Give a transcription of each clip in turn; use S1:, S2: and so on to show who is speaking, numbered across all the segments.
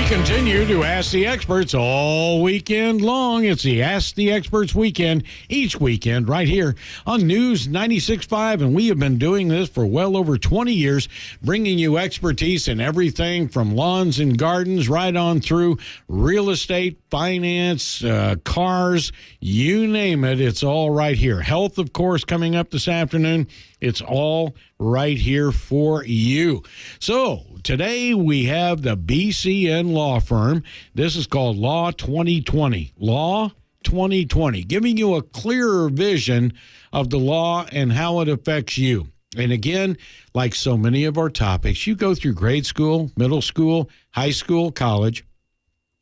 S1: continue to Ask the Experts all weekend long. It's the Ask the Experts weekend, each weekend right here on News 96.5, and we have been doing this for well over 20 years, bringing you expertise in everything from lawns and gardens right on through real estate, finance, cars, you name it. It's all right here. Health, of course, coming up this afternoon. It's all right here for you. So today we have the BCN Law Firm. This is called Law 2020. Law 2020, giving you a clearer vision of the law and how it affects you. And again, like so many of our topics, you go through grade school, middle school, high school, college,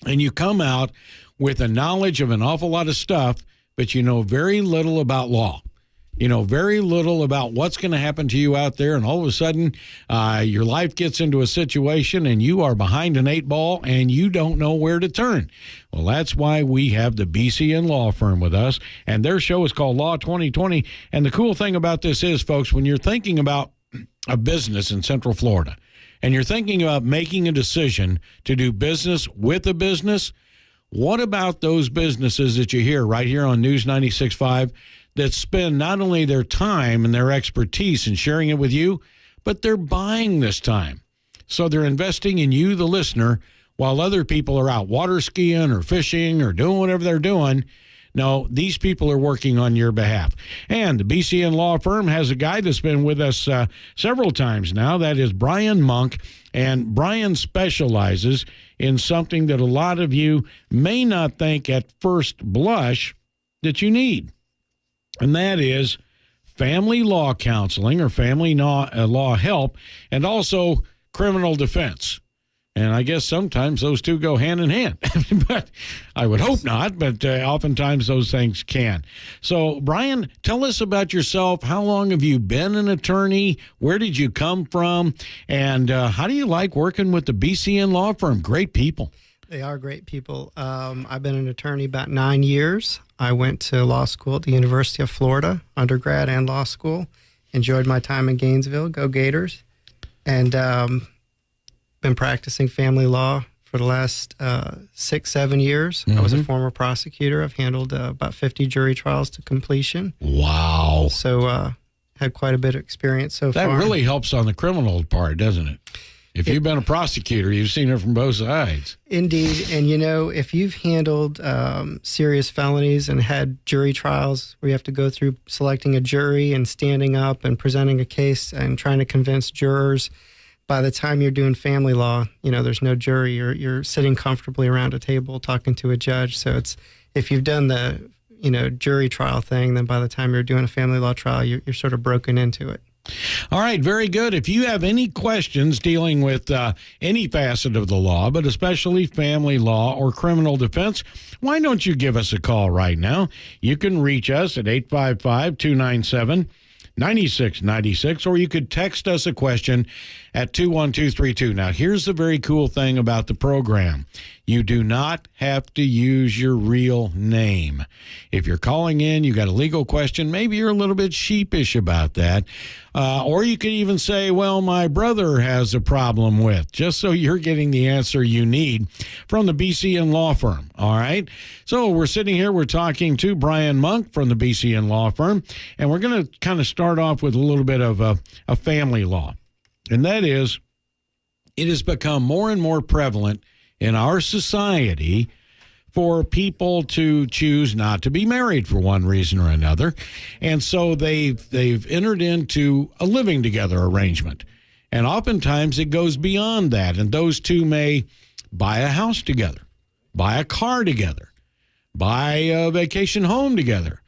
S1: and you come out with a knowledge of an awful lot of stuff, but you know very little about law. You know very little about what's going to happen to you out there, and all of a sudden your life gets into a situation and you are behind an 8-ball and you don't know where to turn. Well, that's why we have the BCN Law Firm with us, and their show is called Law 2020. And the cool thing about this is, folks, when you're thinking about a business in Central Florida and you're thinking about making a decision to do business with a business, what about those businesses that you hear right here on News 96.5 that spend not only their time and their expertise in sharing it with you, but they're buying this time. So they're investing in you, the listener, while other people are out water skiing or fishing or doing whatever they're doing. No, these people are working on your behalf. And the BCN Law Firm has a guy that's been with us several times now. That is Brian Monk. And Brian specializes in something that a lot of you may not think at first blush that you need. And that is family law counseling or family law help, and also criminal defense. And I guess sometimes those two go hand in hand, but I would hope not, but oftentimes those things can. So, Brian, tell us about yourself. How long have you been an attorney? Where did you come from? And how do you like working with the BCN Law Firm? Great people.
S2: They are great people. I've been an attorney about 9 years. I went to law school at the University of Florida, undergrad and law school. Enjoyed my time in Gainesville. Go Gators. And been practicing family law for the last 6-7 years. Mm-hmm. I was a former prosecutor. I've handled about 50 jury trials to completion.
S1: Wow.
S2: So had quite a bit of experience so far.
S1: That really helps on the criminal part, doesn't it? If you've been a prosecutor, you've seen it from both sides. Indeed.
S2: And, you know, if you've handled serious felonies and had jury trials where you have to go through selecting a jury and standing up and presenting a case and trying to convince jurors, by the time you're doing family law, you know, there's no jury. You're sitting comfortably around a table talking to a judge. So it's, if you've done the, you know, jury trial thing, then by the time you're doing a family law trial, you're sort of broken into it.
S1: All right, very good. If you have any questions dealing with any facet of the law, but especially family law or criminal defense, why don't you give us a call right now? You can reach us at 855-297-9696, or you could text us a question at 21232. Now, here's the very cool thing about the program. You do not have to use your real name. If you're calling in, you got a legal question, maybe you're a little bit sheepish about that. Or you could even say, well, my brother has a problem with, just so you're getting the answer you need from the BCN Law Firm. All right. So we're sitting here, we're talking to Brian Monk from the BCN Law Firm, and we're going to kind of start off with a little bit of a family law. And that is, it has become more and more prevalent in our society for people to choose not to be married for one reason or another. And so they've entered into a living together arrangement. And oftentimes it goes beyond that. And those two may buy a house together, buy a car together, buy a vacation home together,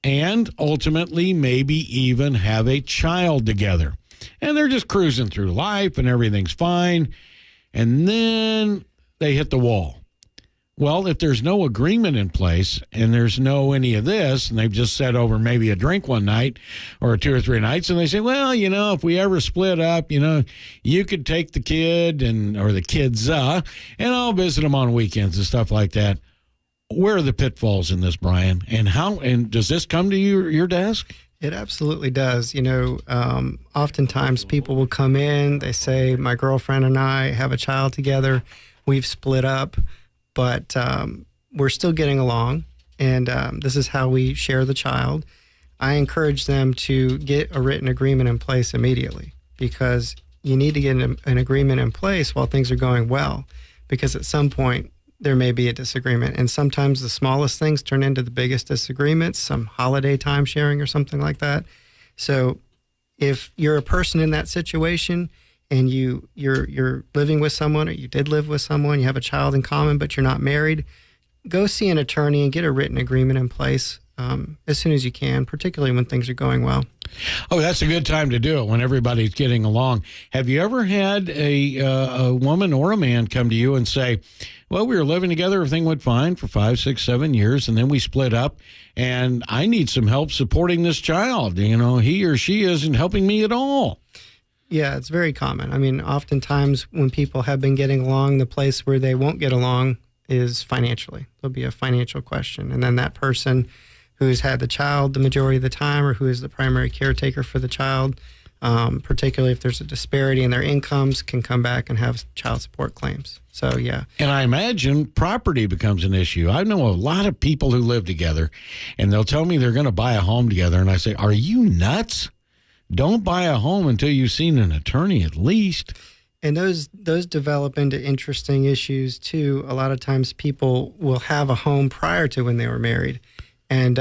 S1: and ultimately maybe even have a child together. And they're just cruising through life and everything's fine. And then they hit the wall. Well, if there's no agreement in place and there's no any of this, and they've just sat over maybe a drink one night or 2 or 3 nights, and they say, well, you know, if we ever split up, you know, you could take the kid or the kids, and I'll visit them on weekends and stuff like that. Where are the pitfalls in this, Brian? And does this come to your desk?
S2: It absolutely does. You know, oftentimes people will come in, they say, my girlfriend and I have a child together. We've split up, but we're still getting along, and this is how we share the child. I encourage them to get a written agreement in place immediately, because you need to get an agreement in place while things are going well, because at some point there may be a disagreement. And sometimes the smallest things turn into the biggest disagreements, some holiday time sharing or something like that. So if you're a person in that situation and you're living with someone, or you did live with someone, you have a child in common, but you're not married, go see an attorney and get a written agreement in place as soon as you can, particularly when things are going well.
S1: Oh, that's a good time to do it, when everybody's getting along. Have you ever had a woman or a man come to you and say, well, we were living together, everything went fine for 5, 6, 7 years, and then we split up, and I need some help supporting this child. You know, he or she isn't helping me at all.
S2: Yeah, it's very common. I mean, oftentimes when people have been getting along, the place where they won't get along is financially. There'll be a financial question, and then that person who's had the child the majority of the time, or who is the primary caretaker for the child, particularly if there's a disparity in their incomes, can come back and have child support claims. So, yeah.
S1: And I imagine property becomes an issue. I know a lot of people who live together, and they'll tell me they're going to buy a home together, and I say, are you nuts? Don't buy a home until you've seen an attorney at least.
S2: And those develop into interesting issues, too. A lot of times people will have a home prior to when they were married, and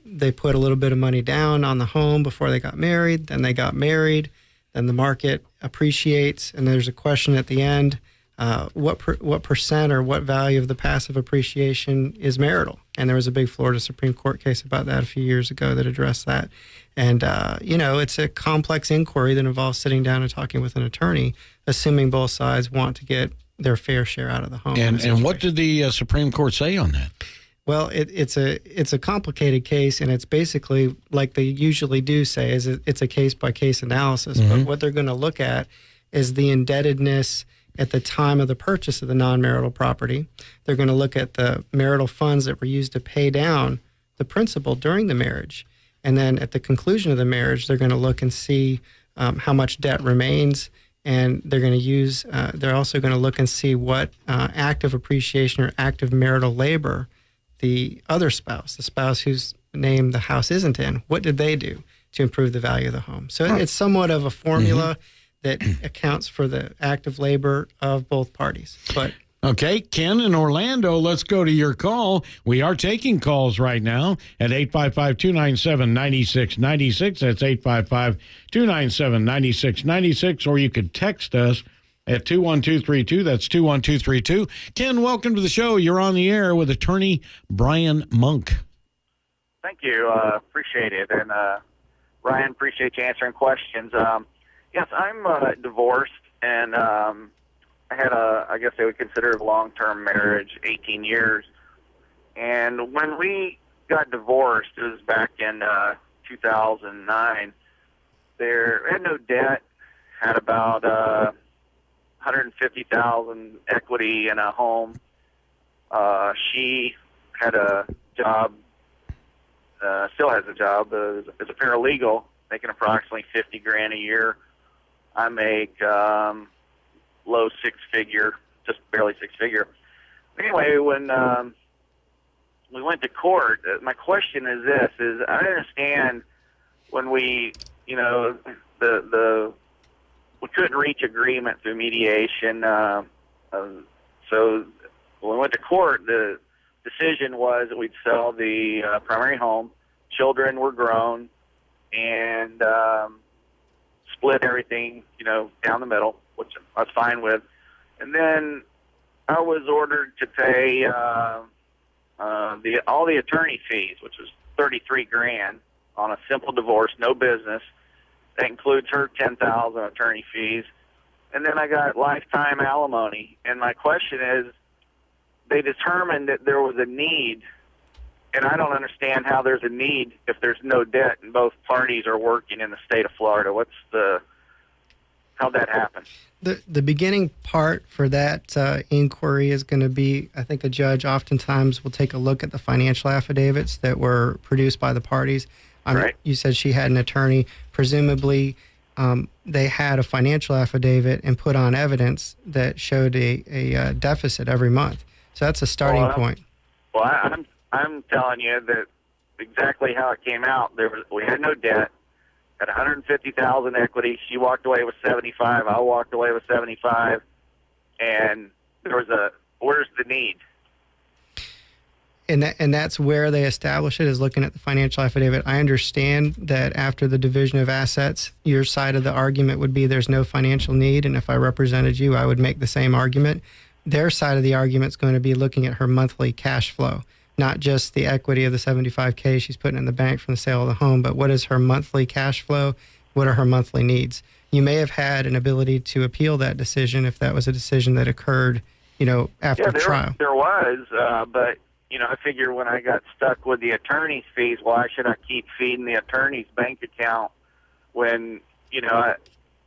S2: they put a little bit of money down on the home before they got married. Then they got married. Then the market appreciates, and there's a question at the end, what percent or what value of the passive appreciation is marital? And there was a big Florida Supreme Court case about that a few years ago that addressed that. And, it's a complex inquiry that involves sitting down and talking with an attorney, assuming both sides want to get their fair share out of the home.
S1: And what did the Supreme Court say on that?
S2: Well, it's a complicated case, and it's basically, like they usually do say, is it's a case-by-case analysis. Mm-hmm. But what they're going to look at is the indebtedness at the time of the purchase of the non-marital property. They're going to look at the marital funds that were used to pay down the principal during the marriage. And then at the conclusion of the marriage, they're going to look and see how much debt remains. And they're going to use, they're also going to look and see what active appreciation or active marital labor the other spouse, the spouse whose name the house isn't in, what did they do to improve the value of the home? So it's somewhat of a formula that accounts for the active labor of both parties. But
S1: okay, Ken in Orlando, let's go to your call. We are taking calls right now at 855-297-9696. That's 855-297-9696. Or you could text us at 21232. That's 21232. Ken, welcome to the show. You're on the air with attorney Brian Monk.
S3: Thank you. Appreciate it. And Ryan, appreciate you answering questions. Yes, I'm divorced, and I had I guess they would consider it a long-term marriage, 18 years. And when we got divorced, it was back in 2009. There had no debt, had about $150,000 equity in a home. She had a job, still has a job as a paralegal, making approximately $50,000 a year. I make low six-figure, just barely six-figure. Anyway, when we went to court, my question is this: I understand when we, we couldn't reach agreement through mediation. So when we went to court, the decision was that we'd sell the primary home. Children were grown, and split everything, down the middle, which I was fine with. And then I was ordered to pay all the attorney fees, which was $33,000 on a simple divorce, no business. That includes her $10,000 attorney fees. And then I got lifetime alimony. And my question is, they determined that there was a need, and I don't understand how there's a need if there's no debt and both parties are working in the state of Florida. How'd that happen?
S2: The beginning part for that inquiry is going to be, I think a judge oftentimes will take a look at the financial affidavits that were produced by the parties.
S3: Right.
S2: You said she had an attorney. Presumably, they had a financial affidavit and put on evidence that showed a deficit every month. So that's a starting point.
S3: Well, I'm telling you that exactly how it came out. We had no debt, had $150,000 equity. She walked away with $75,000. I walked away with $75,000, and there was where's the need?
S2: And that's where they establish it, is looking at the financial affidavit. I understand that after the division of assets, your side of the argument would be there's no financial need, and if I represented you, I would make the same argument. Their side of the argument is going to be looking at her monthly cash flow, not just the equity of the $75,000 she's putting in the bank from the sale of the home, but what is her monthly cash flow? What are her monthly needs? You may have had an ability to appeal that decision if that was a decision that occurred, after trial.
S3: There was, but I figure when I got stuck with the attorney's fees, why should I keep feeding the attorney's bank account when, it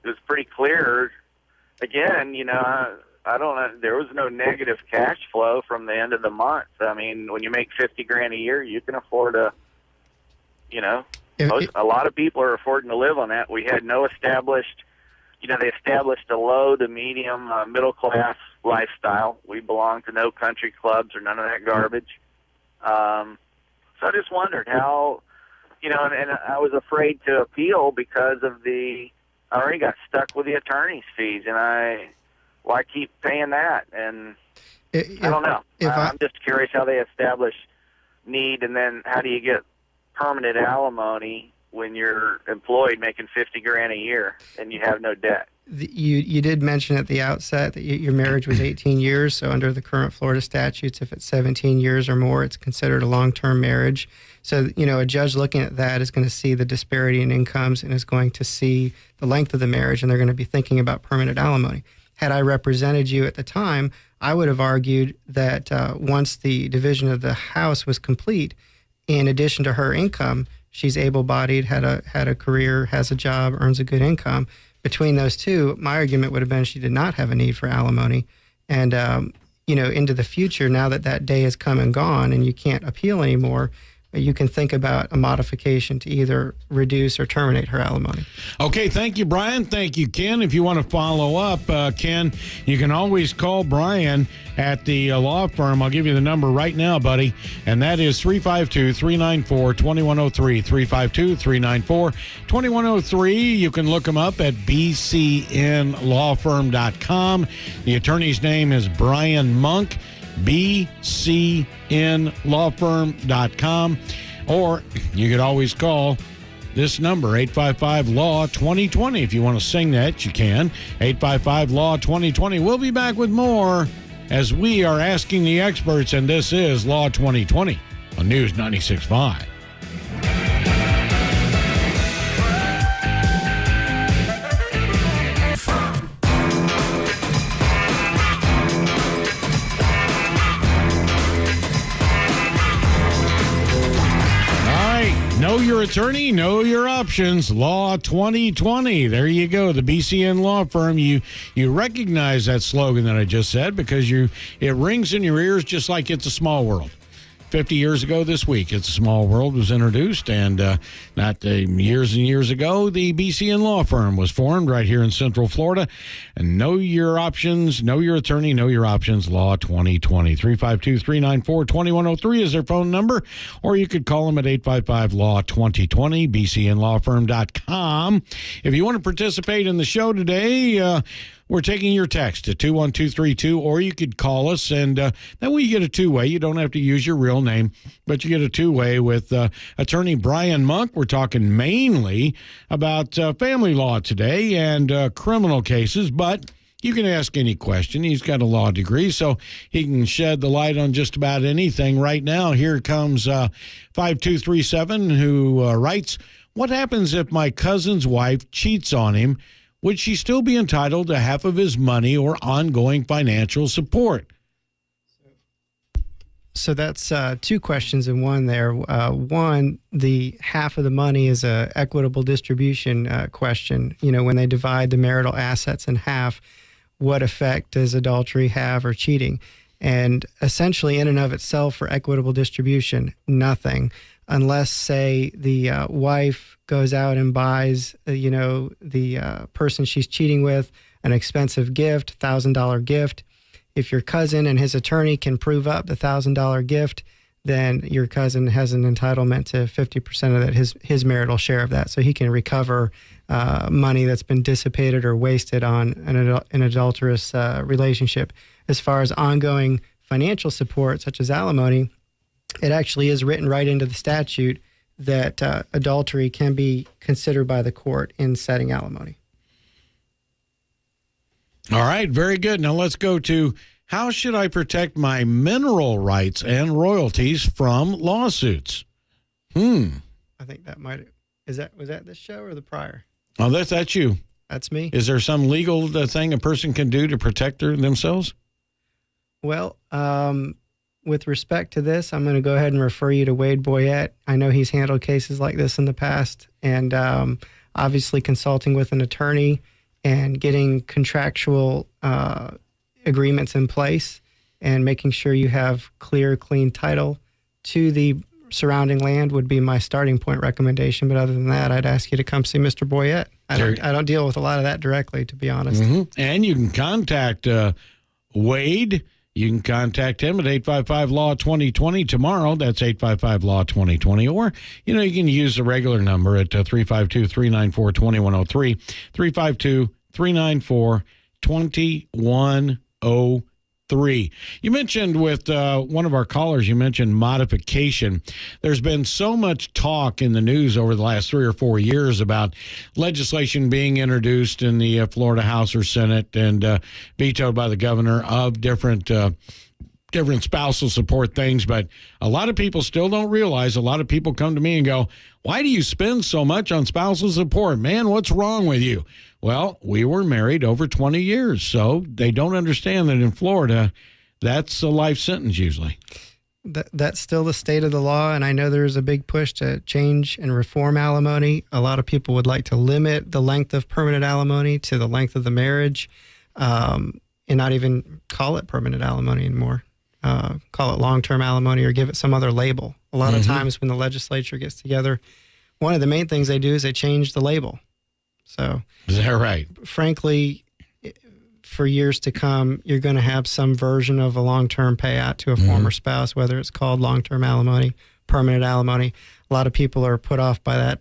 S3: was pretty clear. Again, I don't know, there was no negative cash flow from the end of the month. I mean, when you make $50,000 a year, you can afford a lot of people are affording to live on that. We had no established, they established a low to medium middle class lifestyle. We belong to no country clubs or none of that garbage. So I just wondered how, and I was afraid to appeal because of I already got stuck with the attorney's fees, and why keep paying that? And I don't know. I'm just curious how they establish need, and then how do you get permanent alimony when you're employed making $50,000 a year and you have no debt?
S2: You did mention at the outset that your marriage was 18 years. So under the current Florida statutes, if it's 17 years or more, it's considered a long-term marriage. So, a judge looking at that is going to see the disparity in incomes and is going to see the length of the marriage, and they're going to be thinking about permanent alimony. Had I represented you at the time, I would have argued that once the division of the house was complete, in addition to her income, she's able-bodied, had a career, has a job, earns a good income. Between those two, my argument would have been she did not have a need for alimony. And, into the future, now that day has come and gone and you can't appeal anymore, you can think about a modification to either reduce or terminate her alimony.
S1: Okay, thank you, Brian. Thank you, Ken. If you want to follow up, Ken, you can always call Brian at the law firm. I'll give you the number right now, buddy, and that is 352-394-2103, 352-394-2103. You can look him up at bcnlawfirm.com. The attorney's name is Brian Monk, bcnlawfirm.com, or you could always call this number, 855-LAW-2020. If you want to sing that, you can. 855-LAW-2020. We'll be back with more as we are asking the experts, and this is Law 2020 on News 96.5. Know your attorney, know your options. Law 2020. There you go. The BCN Law Firm. You recognize that slogan that I just said because it rings in your ears just like it's a small world. 50 years ago this week, It's a Small World was introduced, and years and years ago, the BCN Law Firm was formed right here in Central Florida. And know your options, know your attorney, know your options. Law 2020. 352-394-2103 is their phone number, or you could call them at 855-LAW-2020, bcnlawfirm.com. If you want to participate in the show today, we're taking your text at 21232, or you could call us, and that way you get a two-way. You don't have to use your real name, but you get a two-way with attorney Brian Monk. We're talking mainly about family law today and criminal cases, but you can ask any question. He's got a law degree, so he can shed the light on just about anything. Right now, here comes 5237, who writes, "What happens if my cousin's wife cheats on him? Would she still be entitled to half of his money or ongoing financial support?"
S2: So that's two questions in one there. One, the half of the money is a equitable distribution question. When they divide the marital assets in half, what effect does adultery have or cheating? And essentially, in and of itself, for equitable distribution, nothing. unless, say, the wife goes out and buys, the person she's cheating with an expensive gift, $1,000 gift. If your cousin and his attorney can prove up the $1,000 gift, then your cousin has an entitlement to 50% of that, his marital share of that. So he can recover money that's been dissipated or wasted on an adulterous relationship. As far as ongoing financial support, such as alimony, it actually is written right into the statute that adultery can be considered by the court in setting alimony.
S1: All right, very good. Now let's go to how should I protect my mineral rights and royalties from lawsuits?
S2: I think that was that this show or the prior?
S1: Oh, that's you.
S2: That's me.
S1: Is there some legal thing a person can do to protect themselves?
S2: Well, with respect to this, I'm going to go ahead and refer you to Wade Boyette. I know he's handled cases like this in the past, and obviously consulting with an attorney and getting contractual agreements in place and making sure you have clear, clean title to the surrounding land would be my starting point recommendation. But other than that, I'd ask you to come see Mr. Boyette. I don't deal with a lot of that directly, to be honest.
S1: Mm-hmm. And you can contact Wade. You can contact him at 855-LAW-2020 tomorrow. That's 855-LAW-2020. Or, you can use the regular number at 352-394-2103, 352-394-2103. You mentioned with one of our callers, you mentioned modification. There's been so much talk in the news over the last 3 or 4 years about legislation being introduced in the Florida House or Senate and vetoed by the governor of different spousal support things. But a lot of people still don't realize, a lot of people come to me and go, why do you spend so much on spousal support? Man, what's wrong with you? Well, we were married over 20 years, so they don't understand that in Florida, that's a life sentence usually.
S2: That's still the state of the law, and I know there's a big push to change and reform alimony. A lot of people would like to limit the length of permanent alimony to the length of the marriage, and not even call it permanent alimony anymore. Call it long-term alimony or give it some other label. A lot of times when the legislature gets together, one of the main things they do is they change the label. So,
S1: is that right?
S2: Frankly, for years to come, you're going to have some version of a long-term payout to a former spouse, whether it's called long-term alimony, permanent alimony. A lot of people are put off by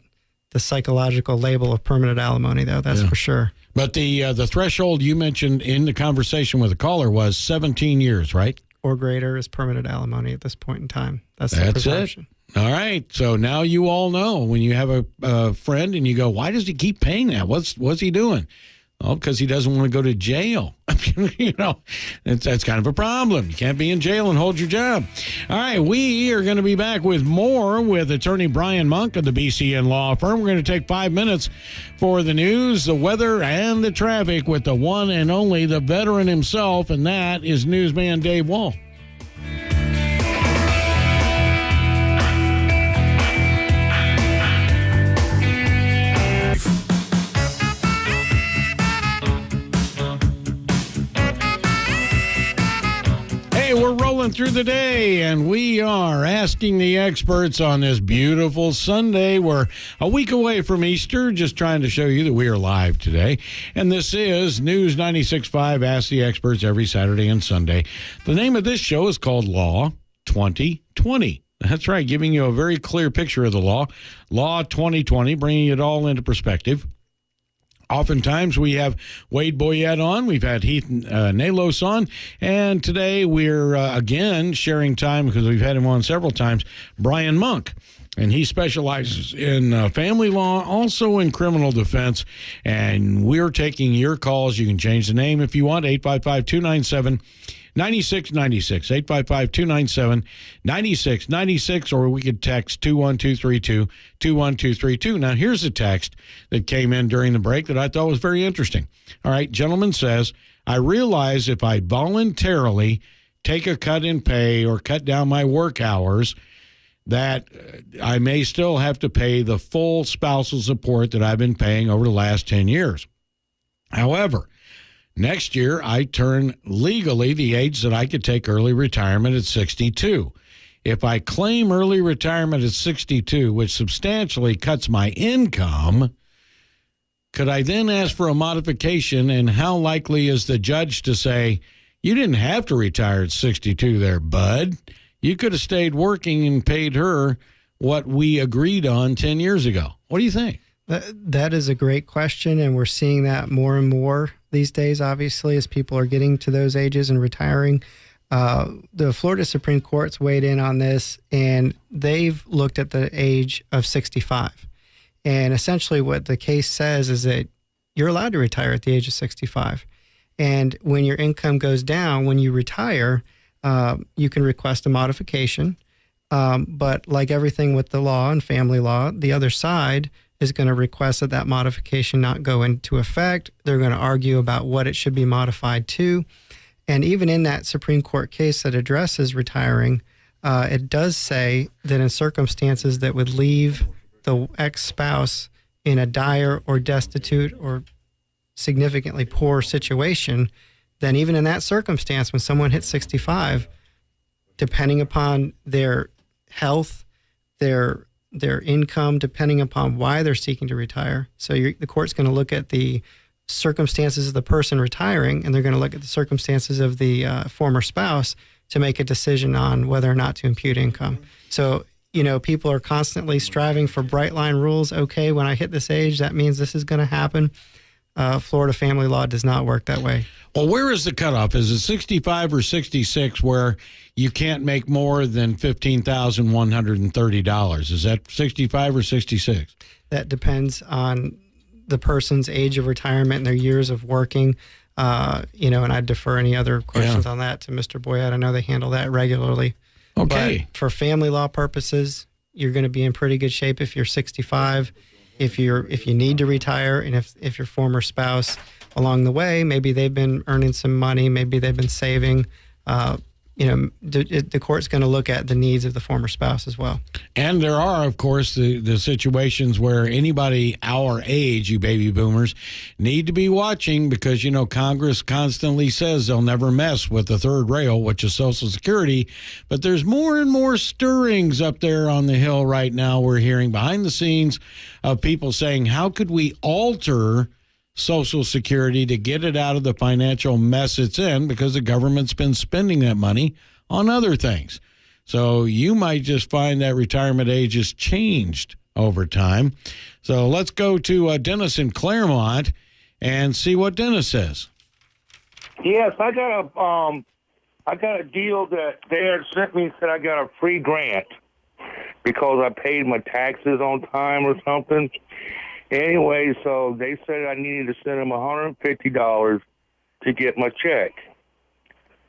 S2: the psychological label of permanent alimony, though, that's for sure.
S1: But the threshold you mentioned in the conversation with the caller was 17 years, right?
S2: Or greater is permanent alimony at this point in time. That's the presumption.
S1: It. All right. So now you all know when you have a friend and you go, why does he keep paying that? What's he doing? Oh, because he doesn't want to go to jail. That's kind of a problem. You can't be in jail and hold your job. All right, we are going to be back with more with attorney Brian Monk of the BCN Law Firm. We're going to take 5 minutes for the news, the weather, and the traffic with the one and only, the veteran himself, and that is newsman Dave Wall. We're rolling through the day, and we are asking the experts on this beautiful Sunday. We're a week away from Easter, just trying to show you that we are live today. And this is News 96.5, Ask the Experts, every Saturday and Sunday. The name of this show is called Law 2020. That's right, giving you a very clear picture of the law. Law 2020, bringing it all into perspective. Oftentimes we have Wade Boyette on. We've had Heath Nalos on. And today we're, again, sharing time, because we've had him on several times, Brian Monk. And he specializes in family law, also in criminal defense. And we're taking your calls. You can change the name if you want, 855-297-9696, 855-297-9696, or we could text 21232. Now, here's a text that came in during the break that I thought was very interesting. All right, gentleman says, I realize if I voluntarily take a cut in pay or cut down my work hours, that I may still have to pay the full spousal support that I've been paying over the last 10 years. However, next year, I turn legally the age that I could take early retirement at 62. if I claim early retirement at 62, which substantially cuts my income, could I then ask for a modification? And how likely is the judge to say, you didn't have to retire at 62 there, bud? You could have stayed working and paid her what we agreed on 10 years ago. What do you think?
S2: That is a great question, and we're seeing that more and more these days, obviously, as people are getting to those ages and retiring. The Florida Supreme Court's weighed in on this, and they've looked at the age of 65. And essentially what the case says is that you're allowed to retire at the age of 65. And when your income goes down, when you retire, you can request a modification. But like everything with the law and family law, the other side is going to request that that modification not go into effect. They're going to argue about what it should be modified to. And even in that Supreme Court case that addresses retiring, it does say that in circumstances that would leave the ex-spouse in a dire or destitute or significantly poor situation, then even in that circumstance, when someone hits 65, depending upon their health, their income, depending upon why they're seeking to retire. So the court's going to look at the circumstances of the person retiring, and they're going to look at the circumstances of the former spouse to make a decision on whether or not to impute income. So, people are constantly striving for bright line rules. Okay, when I hit this age, that means this is going to happen. Florida family law does not work that way.
S1: Well, where is the cutoff? Is it 65 or 66 where you can't make more than $15,130? Is that 65 or 66?
S2: That depends on the person's age of retirement and their years of working. And I'd defer any other questions on that to Mr. Boyette. I know they handle that regularly.
S1: Okay.
S2: But for family law purposes, you're going to be in pretty good shape if you're 65. If you need to retire, and if your former spouse along the way, maybe they've been earning some money, maybe they've been saving, the court's going to look at the needs of the former spouse as well.
S1: And there are, of course, the situations where anybody our age, you baby boomers, need to be watching because, Congress constantly says they'll never mess with the third rail, which is Social Security. But there's more and more stirrings up there on the Hill right now. We're hearing behind the scenes of people saying, how could we alter Social Security to get it out of the financial mess it's in, because the government's been spending that money on other things. So you might just find that retirement age has changed over time. So let's go to Dennis in Claremont and see what Dennis says.
S4: Yes, I got a deal that they had sent me, said I got a free grant because I paid my taxes on time or something. Anyway, so they said I needed to send them $150 to get my check,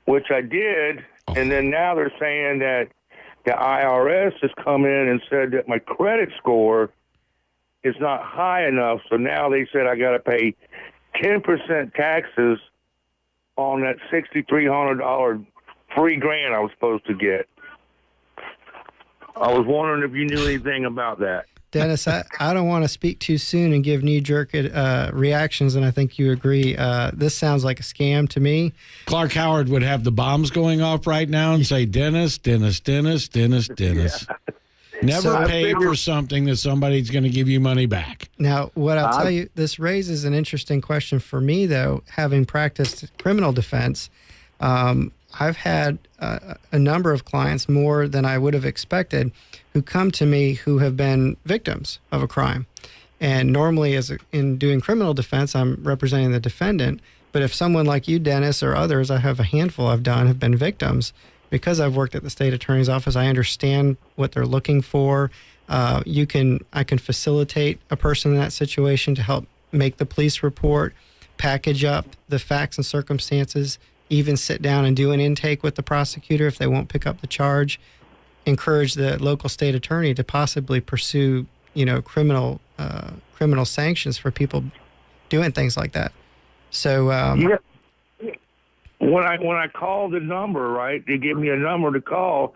S4: which I did. And then now they're saying that the IRS has come in and said that my credit score is not high enough. So now they said I got to pay 10% taxes on that $6,300 free grant I was supposed to get. I was wondering if you knew anything about that.
S2: Dennis, I don't want to speak too soon and give knee-jerk reactions, and I think you agree. This sounds like a scam to me.
S1: Clark Howard would have the bombs going off right now and say, Dennis.
S4: Yeah.
S1: Never pay for something that somebody's going to give you money back.
S2: Now, what I'll tell you, this raises an interesting question for me, though, having practiced criminal defense. I've had a number of clients, more than I would have expected, who come to me who have been victims of a crime. And normally, in doing criminal defense, I'm representing the defendant. But if someone like you, Dennis, or others, I have a handful I've done, have been victims, because I've worked at the state attorney's office, I understand what they're looking for. I can facilitate a person in that situation to help make the police report, package up the facts and circumstances, even sit down and do an intake with the prosecutor if they won't pick up the charge, encourage the local state attorney to possibly pursue, criminal sanctions for people doing things like that. So,
S4: when I call the number, right, they give me a number to call,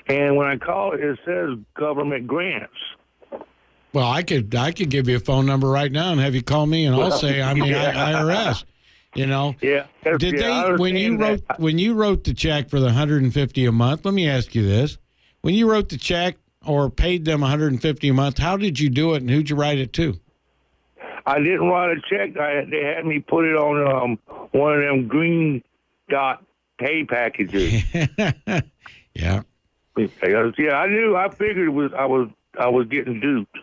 S4: and when I call it says government grants.
S1: Well, I could give you a phone number right now and have you call me, and I'll say I'm the IRS.
S4: Yeah.
S1: Did they when you wrote the check for the $150 a month? Let me ask you this: when you wrote the check or paid them $150 a month, how did you do it, and who'd you write it to?
S4: I didn't write a check. They had me put it on one of them green dot pay packages.
S1: Yeah.
S4: Yeah, I knew. I figured I was getting duped.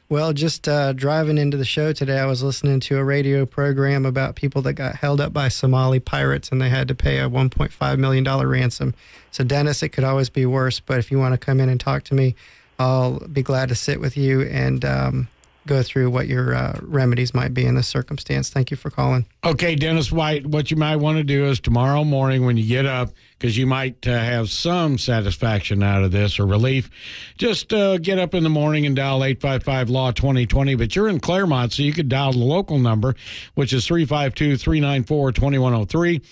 S2: Well, just driving into the show today, I was listening to a radio program about people that got held up by Somali pirates and they had to pay a $1.5 million ransom. So, Dennis, it could always be worse, but if you want to come in and talk to me, I'll be glad to sit with you and go through what your remedies might be in this circumstance. Thank you for calling.
S1: Okay, Dennis White, what you might want to do is tomorrow morning when you get up, because you might have some satisfaction out of this or relief, just get up in the morning and dial 855-LAW-2020. But you're in Claremont, so you could dial the local number, which is 352-394-2103,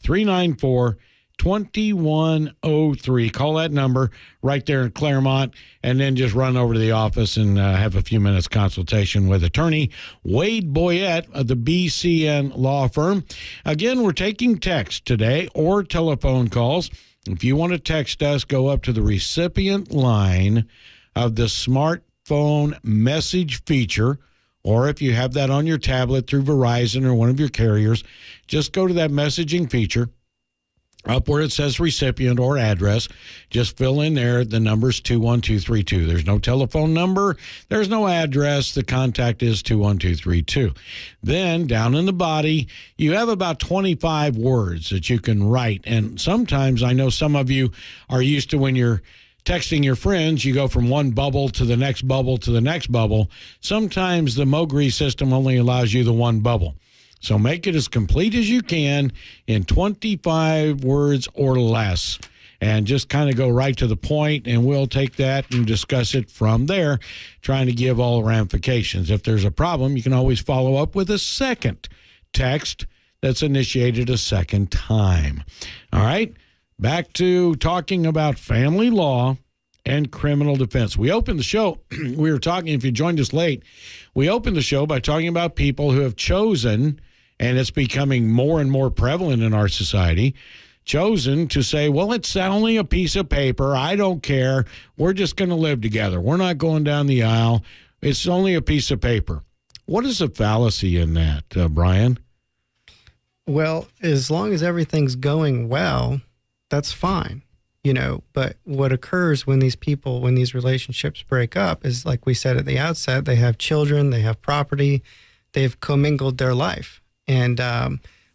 S1: 352-394-2103. 2103. Call that number right there in Claremont, and then just run over to the office and have a few minutes consultation with attorney Wade Boyette of the BCN Law Firm. Again, we're taking text today or telephone calls. If you want to text us, go up to the recipient line of the smartphone message feature, or if you have that on your tablet through Verizon or one of your carriers, just go to that messaging feature. Up where it says recipient or address, just fill in there. The number's 21232. There's no telephone number. There's no address. The contact is 21232. Then down in the body, you have about 25 words that you can write. And sometimes I know some of you are used to when you're texting your friends, you go from one bubble to the next bubble to the next bubble. Sometimes the Mowgli system only allows you the one bubble. So make it as complete as you can in 25 words or less, and just kind of go right to the point, and we'll take that and discuss it from there, trying to give all ramifications. If there's a problem, you can always follow up with a second text that's initiated a second time. All right, back to talking about family law and criminal defense. We opened the show, we were talking, if you joined us late, we opened the show by talking about people who have chosen, and it's becoming more and more prevalent in our society, chosen to say, well, it's only a piece of paper. I don't care. We're just going to live together. We're not going down the aisle. It's only a piece of paper. What is the fallacy in that, Brian?
S2: Well, as long as everything's going well, that's fine. But what occurs when these relationships break up is, like we said at the outset, they have children, they have property, they've commingled their life. And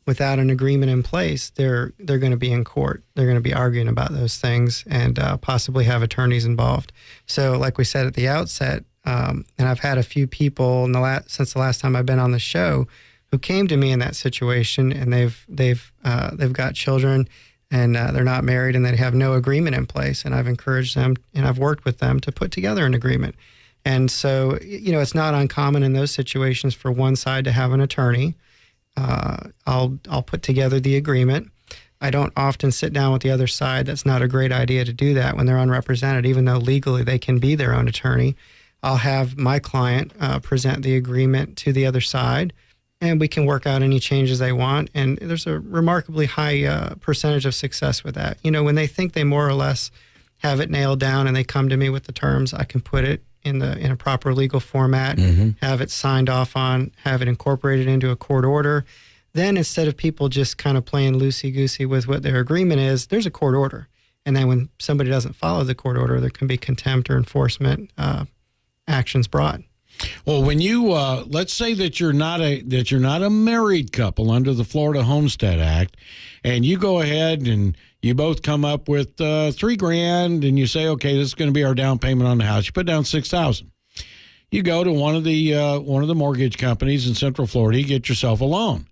S2: without an agreement in place, they're going to be in court. They're going to be arguing about those things and possibly have attorneys involved. So like we said at the outset, and I've had a few people since the last time I've been on the show who came to me in that situation, and they've got children, and they're not married, and they have no agreement in place. And I've encouraged them, and I've worked with them to put together an agreement. And so, it's not uncommon in those situations for one side to have an attorney. I'll put together the agreement. I don't often sit down with the other side. That's not a great idea to do that when they're unrepresented, even though legally they can be their own attorney. I'll have my client present the agreement to the other side, and we can work out any changes they want. And there's a remarkably high percentage of success with that. When they think they more or less have it nailed down and they come to me with the terms, I can put it in a proper legal format, have it signed off on, have it incorporated into a court order. Then instead of people just kind of playing loosey-goosey with what their agreement is, there's a court order. And then when somebody doesn't follow the court order, there can be contempt or enforcement actions brought.
S1: Well, when you let's say that you're not a married couple under the Florida Homestead Act, and you go ahead and you both come up with $3,000, and you say, okay, this is going to be our down payment on the house. You put down $6,000. You go to one of the mortgage companies in Central Florida. You get yourself a loan,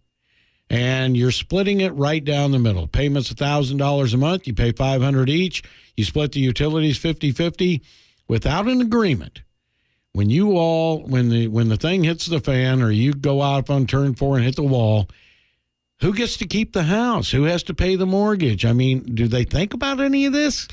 S1: and you're splitting it right down the middle. Payment's $1,000 a month. You pay $500 each. You split the utilities 50-50 without an agreement. When the thing hits the fan, or you go out on turn 4 and hit the wall, who gets to keep the house? Who has to pay the mortgage? I mean, do they think about any of this?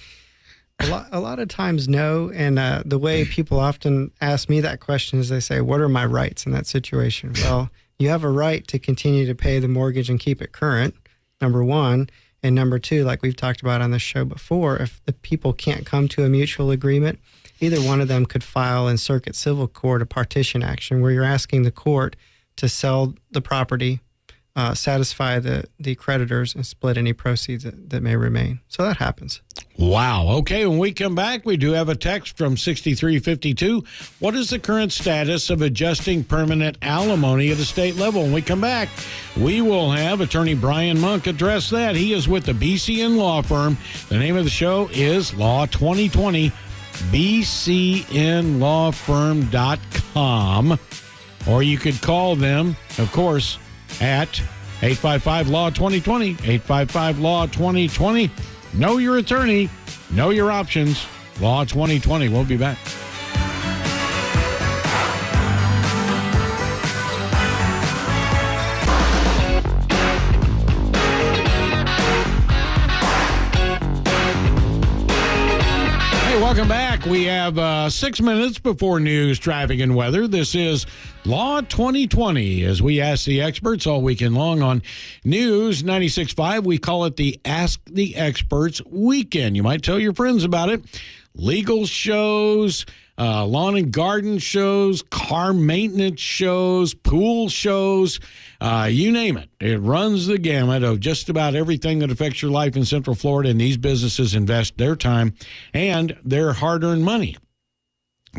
S2: A lot of times, no. And the way people often ask me that question is they say, what are my rights in that situation? Well, you have a right to continue to pay the mortgage and keep it current, number one. And number two, like we've talked about on this show before, if the people can't come to a mutual agreement, either one of them could file in circuit civil court a partition action where you're asking the court to sell the property, satisfy the creditors, and split any proceeds that may remain. So that happens.
S1: Wow. Okay, when we come back, we do have a text from 6352. What is the current status of adjusting permanent alimony at a state level? When we come back, we will have attorney Brian Monk address that. He is with the BCN Law Firm. The name of the show is Law 2020, bcnlawfirm.com. Or you could call them, of course, at 855-LAW-2020, 855-LAW-2020. Know your attorney. Know your options. Law 2020. We'll be back. Welcome back. We have 6 minutes before news, traffic, and weather. This is Law 2020 as we ask the experts all weekend long on News 96.5. We call it the Ask the Experts Weekend. You might tell your friends about it. Legal shows, lawn and garden shows, car maintenance shows, pool shows, you name it. It runs the gamut of just about everything that affects your life in Central Florida, and these businesses invest their time and their hard-earned money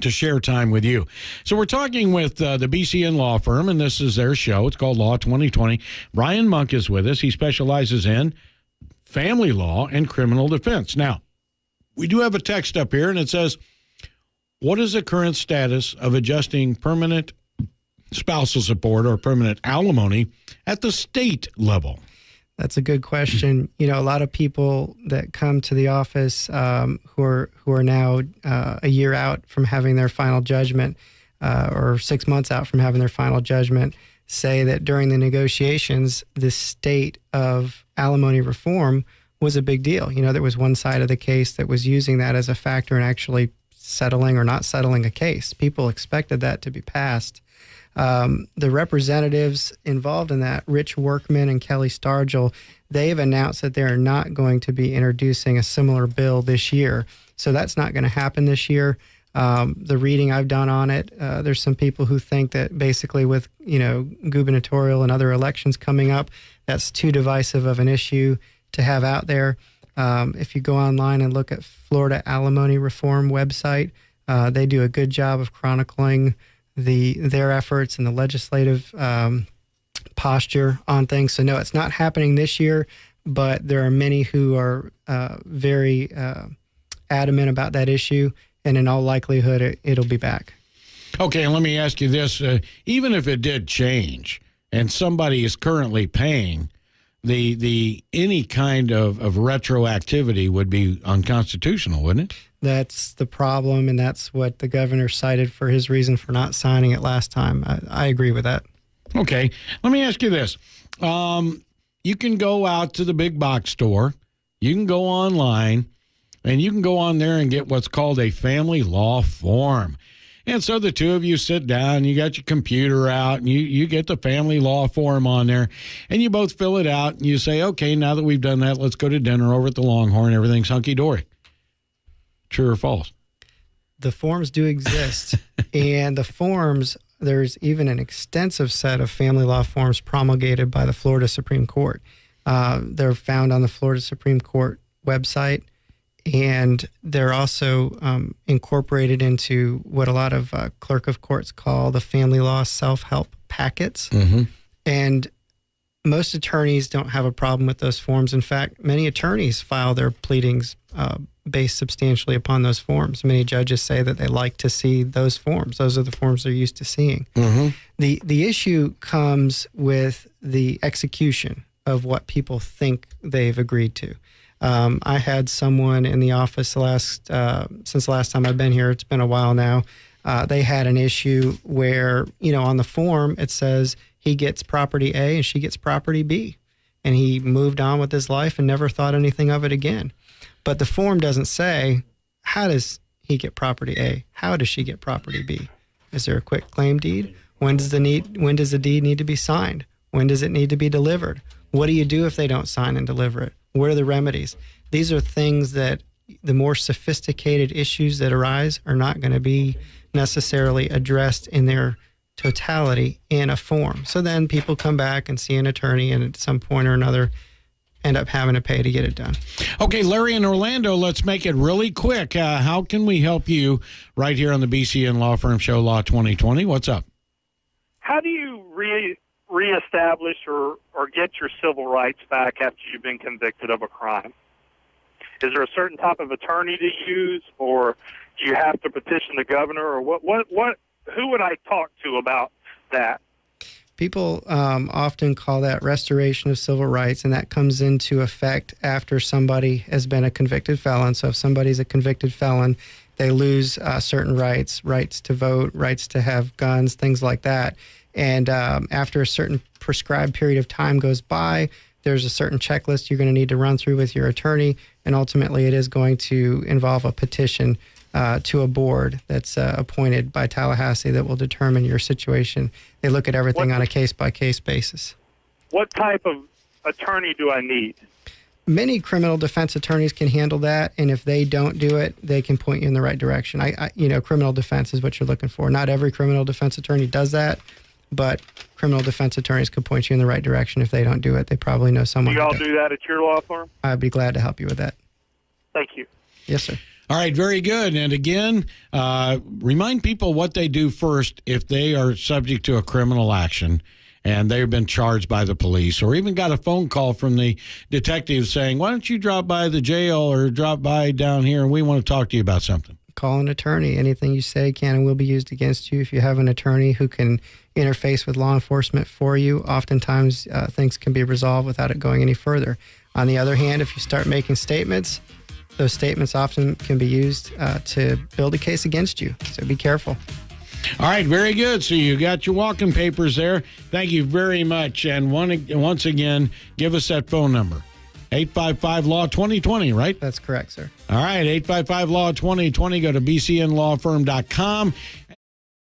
S1: to share time with you. So we're talking with the BCN Law Firm, and this is their show. It's called Law 2020. Brian Monk is with us. He specializes in family law and criminal defense. Now, we do have a text up here, and it says, what is the current status of adjusting permanent spousal support or permanent alimony at the state level?
S2: That's a good question. You know, a lot of people that come to the office who are now a year out from having their final judgment or 6 months out from having their final judgment say that during the negotiations, the state of alimony reform was a big deal. You know, there was one side of the case that was using that as a factor in actually settling or not settling a case. People expected that to be passed. The representatives involved in that, Rich Workman and Kelly Stargell, they've announced that they're not going to be introducing a similar bill this year. So that's not going to happen this year. The reading I've done on it, there's some people who think that basically with, you know, gubernatorial and other elections coming up, that's too divisive of an issue to have out there. If you go online and look at Florida Alimony Reform website, they do a good job of chronicling their efforts and the legislative posture on things. So no, it's not happening this year, but there are many who are very adamant about that issue, and in all likelihood, it'll be back.
S1: Okay, and let me ask you this. Even if it did change and somebody is currently paying, the any kind of retroactivity would be unconstitutional, wouldn't it?
S2: That's the problem, and that's what the governor cited for his reason for not signing it last time. I agree with that.
S1: Okay, let me ask you this. You can go out to the big box store, you can go online, and you can go on there and get what's called a family law form. And so the two of you sit down, you got your computer out, and you get the family law form on there, and you both fill it out, and you say, okay, now that we've done that, let's go to dinner over at the Longhorn. Everything's hunky-dory. True or false?
S2: The forms do exist, and the forms, there's even an extensive set of family law forms promulgated by the Florida Supreme Court. They're found on the Florida Supreme Court website, and they're also incorporated into what a lot of clerk of courts call the family law self-help packets. Mm-hmm. And most attorneys don't have a problem with those forms. In fact, many attorneys file their pleadings based substantially upon those forms. Many judges say that they like to see those forms. Those are the forms they're used to seeing. Mm-hmm. The issue comes with the execution of what people think they've agreed to. I had someone in the office since the last time I've been here, it's been a while now, they had an issue where, you know, on the form it says he gets property A and she gets property B. And he moved on with his life and never thought anything of it again. But the form doesn't say, how does he get property A? How does she get property B? Is there a quit claim deed? When does the deed need to be signed? When does it need to be delivered? What do you do if they don't sign and deliver it? What are the remedies? These are things that the more sophisticated issues that arise are not going to be necessarily addressed in their totality in a form. So then people come back and see an attorney, and at some point or another end up having to pay to get it done.
S1: Okay, Larry in Orlando, let's make it really quick. How can we help you right here on the BCN Law Firm Show Law 2020? What's up?
S5: How do you reestablish or get your civil rights back after you've been convicted of a crime? Is there a certain type of attorney to use, or do you have to petition the governor, or who would I talk to about that?
S2: People often call that restoration of civil rights, and that comes into effect after somebody has been a convicted felon. So if somebody's a convicted felon, they lose certain rights to vote, rights to have guns, things like that. And after a certain prescribed period of time goes by, there's a certain checklist you're going to need to run through with your attorney, and ultimately it is going to involve a petition to a board that's appointed by Tallahassee that will determine your situation. They look at everything on a case-by-case basis. What
S5: type of attorney do I need?
S2: Many criminal defense attorneys can handle that, and if they don't do it, they can point you in the right direction. Criminal defense is what you're looking for. Not every criminal defense attorney does that, but criminal defense attorneys could point you in the right direction. If they don't do it, they probably know someone.
S5: Do y'all do that at your law firm?
S2: I'd be glad to help you with that.
S5: Thank you.
S2: Yes, sir.
S1: All right, very good. And again, remind people what they do first if they are subject to a criminal action and they've been charged by the police, or even got a phone call from the detective saying, why don't you drop by the jail or drop by down here and we want to talk to you about something.
S2: Call an attorney. Anything you say can and will be used against you. If you have an attorney who can interface with law enforcement for you, oftentimes things can be resolved without it going any further. On the other hand, if you start making statements, those statements often can be used to build a case against you. So be careful.
S1: All right, very good. So you got your walking papers there. Thank you very much. And once again, give us that phone number. 855-LAW-2020, right?
S2: That's correct, sir.
S1: All right, 855-LAW-2020. Go to bcnlawfirm.com.